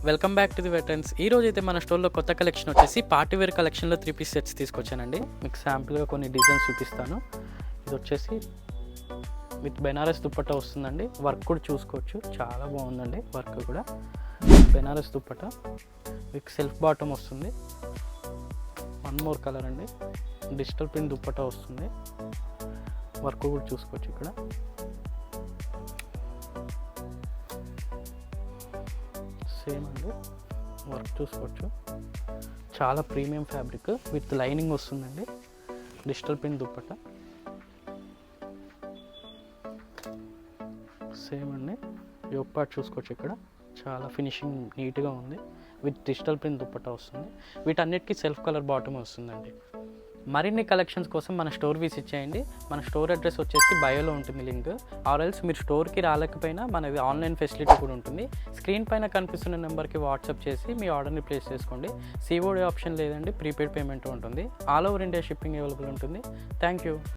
Welcome back to the veterans. ఈ రోజు అయితే మన స్టోర్లో కొత్త కలెక్షన్ వచ్చేసి పార్టీ వేర్ కలెక్షన్లో 3 పీస్ సెట్స్ తీసుకొచ్చానండి. మీకు శాంపుల్గా కొన్ని డిజైన్స్ చూపిస్తాను. ఇది వచ్చేసి విత్ బెనారస్ దుప్పట్టా వస్తుందండి. వర్క్ కూడా చూసుకోవచ్చు, చాలా బాగుందండి. వర్క్ కూడా Banaras dupatta with self bottom వస్తుంది. వన్ మోర్ కలర్ అండి, డిజిటల్ ప్రింట్ దుప్పట్టా వస్తుంది. వర్క్ కూడా చూసుకోవచ్చు. ఇక్కడ సేమ్ అండి, వర్క్ చూసుకోవచ్చు. చాలా ప్రీమియం ఫ్యాబ్రిక్ విత్ లైనింగ్ వస్తుందండి. డిజిటల్ ప్రింట్ దుప్పట్టా సేమ్ అండి. యోక్ పార్ట్ చూసుకోవచ్చు. ఇక్కడ చాలా ఫినిషింగ్ నీట్గా ఉంది. విత్ డిజిటల్ ప్రింట్ దుప్పట్టా వస్తుంది. వీటన్నిటికీ సెల్ఫ్ కలర్ బాటమ్ వస్తుందండి. మరిన్ని కలెక్షన్స్ కోసం మన స్టోర్ విజిట్ చేయండి. మన స్టోర్ అడ్రస్ వచ్చేసి బయోలో ఉంటుంది లింక్. ఆర్ ఎల్స్ మీరు స్టోర్కి రాలేకపోయినా మనది ఆన్లైన్ ఫెసిలిటీ కూడా ఉంటుంది. స్క్రీన్ పైన కనిపిస్తున్న నెంబర్కి వాట్సాప్ చేసి మీ ఆర్డర్ని ప్లేస్ చేసుకోండి. COD ఆప్షన్ లేదండి, ప్రీపెయిడ్ పేమెంట్ ఉంటుంది. All over India shipping available ఉంటుంది. Thank you.